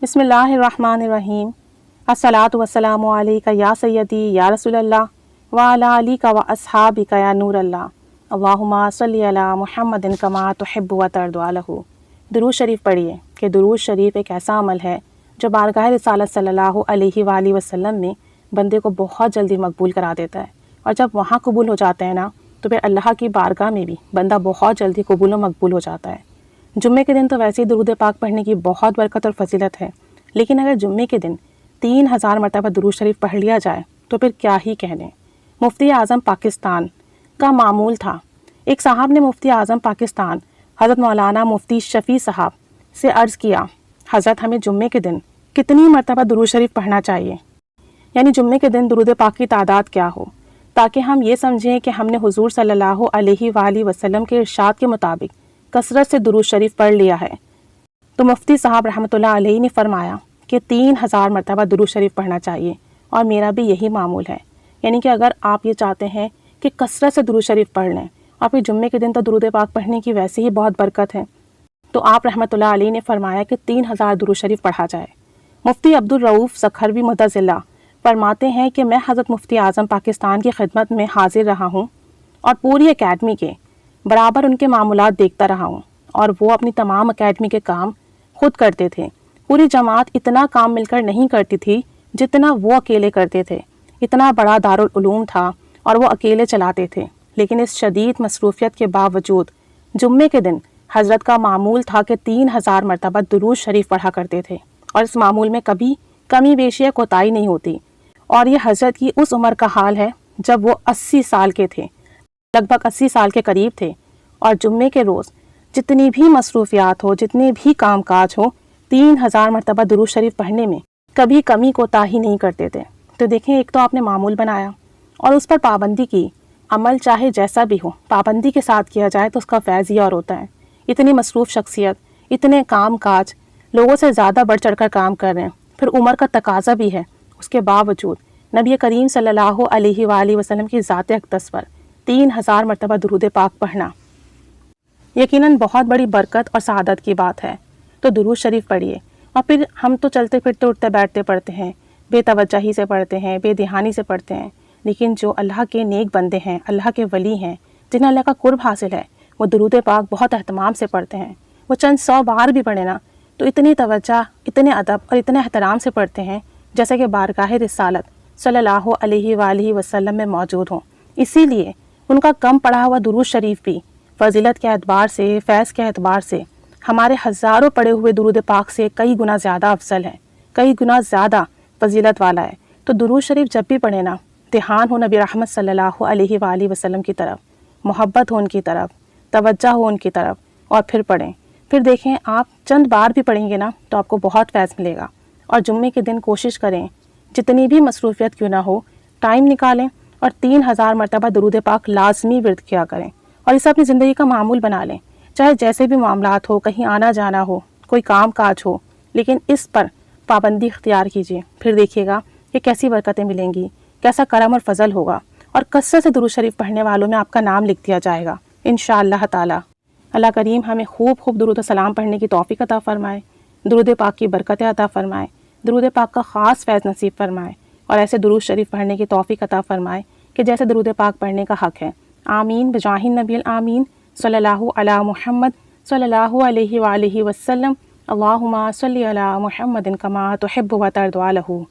بسم اللہ الرحمن الرحیم۔ الصلاۃ والسلام علیک یا سیدی یا رسول اللہ وعلی آلک و اصحابک یا نور اللہ، اللہم صلی علی محمد کما تحب و ترضی عنہ۔ درود شریف پڑھیے کہ درود شریف ایک ایسا عمل ہے جو بارگاہ رسالت صلی اللہ علیہ وآلہ وسلم میں بندے کو بہت جلدی مقبول کرا دیتا ہے، اور جب وہاں قبول ہو جاتے ہیں نا تو پھر اللہ کی بارگاہ میں بھی بندہ بہت جلدی قبول و مقبول ہو جاتا ہے۔ جمعے کے دن تو ویسے ہی درود پاک پڑھنے کی بہت برکت اور فضیلت ہے، لیکن اگر جمعے کے دن 3000 مرتبہ درود شریف پڑھ لیا جائے تو پھر کیا ہی کہنے۔ مفتی اعظم پاکستان کا معمول تھا، ایک صاحب نے مفتی اعظم پاکستان حضرت مولانا مفتی شفیع صاحب سے عرض کیا، حضرت ہمیں جمعے کے دن کتنی مرتبہ درود شریف پڑھنا چاہیے، یعنی جمعے کے دن درود پاک کی تعداد کیا ہو، تاکہ ہم یہ سمجھیں کہ ہم نے حضور صلی اللہ علیہ وآلہ وسلم کے ارشاد کے مطابق کثرت سے درود شریف پڑھ لیا ہے۔ تو مفتی صاحب رحمۃ اللہ علیہ نے فرمایا کہ 3000 مرتبہ درود شریف پڑھنا چاہیے، اور میرا بھی یہی معمول ہے، یعنی کہ اگر آپ یہ چاہتے ہیں کہ کثرت سے درود شریف پڑھ لیں، اور پھر جمعے کے دن تو درود پاک پڑھنے کی ویسے ہی بہت برکت ہے، تو آپ رحمۃ اللہ علیہ نے فرمایا کہ 3000 درود شریف پڑھا جائے۔ مفتی عبدالرؤف سکھروی مدظلہ فرماتے ہیں کہ میں حضرت مفتی اعظم پاکستان کی خدمت میں حاضر رہا ہوں اور پوری اکیڈمی کے برابر ان کے معمولات دیکھتا رہا ہوں، اور وہ اپنی تمام اکیڈمی کے کام خود کرتے تھے۔ پوری جماعت اتنا کام مل کر نہیں کرتی تھی جتنا وہ اکیلے کرتے تھے۔ اتنا بڑا دارالعلوم تھا اور وہ اکیلے چلاتے تھے، لیکن اس شدید مصروفیت کے باوجود جمعے کے دن حضرت کا معمول تھا کہ 3000 مرتبہ درود شریف پڑھا کرتے تھے، اور اس معمول میں کبھی کمی بیشی یا کوتاہی نہیں ہوتی۔ اور یہ حضرت کی اس عمر کا حال ہے جب وہ 80 سال کے تھے، لگ بھگ 80 سال کے قریب تھے، اور جمعے کے روز جتنی بھی مصروفیات ہو، جتنے بھی کام کاج ہو، 3000 مرتبہ درود شریف پڑھنے میں کبھی کمی کوتاہی نہیں کرتے تھے۔ تو دیکھیں، ایک تو آپ نے معمول بنایا اور اس پر پابندی کی۔ عمل چاہے جیسا بھی ہو، پابندی کے ساتھ کیا جائے تو اس کا فیض ہی اور ہوتا ہے۔ اتنی مصروف شخصیت، اتنے کام کاج، لوگوں سے زیادہ بڑھ چڑھ کر کام کر رہے ہیں، پھر عمر کا تقاضا بھی ہے، اس کے باوجود نبی کریم صلی اللہ علیہ وآلہ وسلم کی ذات اقدس پر 3000 مرتبہ درود پاک پڑھنا یقیناً بہت بڑی برکت اور سعادت کی بات ہے۔ تو درود شریف پڑھیے، اور پھر ہم تو چلتے پھرتے اٹھتے بیٹھتے پڑھتے ہیں، بے توجہی سے پڑھتے ہیں، بے دھیانی سے پڑھتے ہیں، لیکن جو اللہ کے نیک بندے ہیں، اللہ کے ولی ہیں، جنہیں اللہ کا قرب حاصل ہے، وہ درود پاک بہت اہتمام سے پڑھتے ہیں۔ وہ چند 100 بار بھی پڑھے نا تو اتنی توجہ، اتنے ادب اور اتنے احترام سے پڑھتے ہیں جیسے کہ بارگاہ رسالت صلی اللہ علیہ وآلہ وسلم میں موجود ہوں۔ اسی لیے ان کا کم پڑھا ہوا درود شریف بھی فضیلت کے اعتبار سے، فیض کے اعتبار سے ہمارے ہزاروں پڑھے ہوئے درود پاک سے کئی گنا زیادہ افضل ہے، کئی گنا زیادہ فضیلت والا ہے۔ تو درود شریف جب بھی پڑھے نا، دھیان ہو نبی رحمت صلی اللہ علیہ وآلہ وسلم کی طرف، محبت ہو ان کی طرف، توجہ ہو ان کی طرف، اور پھر پڑھیں۔ پھر دیکھیں، آپ چند بار بھی پڑھیں گے نا تو آپ کو بہت فیض ملے گا۔ اور جمعے کے دن کوشش کریں، جتنی بھی مصروفیت کیوں نہ ہو، ٹائم نکالیں اور 3000 مرتبہ درود پاک لازمی ورد کیا کریں، اور اسے اپنی زندگی کا معمول بنا لیں۔ چاہے جیسے بھی معاملات ہو، کہیں آنا جانا ہو، کوئی کام کاج ہو، لیکن اس پر پابندی اختیار کیجیے۔ پھر دیکھیے گا کہ کیسی برکتیں ملیں گی، کیسا کرم اور فضل ہوگا، اور کثرت سے درود شریف پڑھنے والوں میں آپ کا نام لکھ دیا جائے گا انشاءاللہ تعالی۔ اللہ کریم ہمیں خوب خوب درود و سلام پڑھنے کی توفیق عطا فرمائے، درود پاک کی برکتیں عطا فرمائے، درود پاک کا خاص فیض نصیب فرمائے، اور ایسے درود شریف پڑھنے کی توفیق عطا فرمائے کہ جیسے درود پاک پڑھنے کا حق ہے۔ آمین بجاہ النبی الآمین صلی اللہ علی محمد صلی اللہ علیہ وآلہ وسلم، اللہم صلی علی محمد کما تحب و ترضی عنہ۔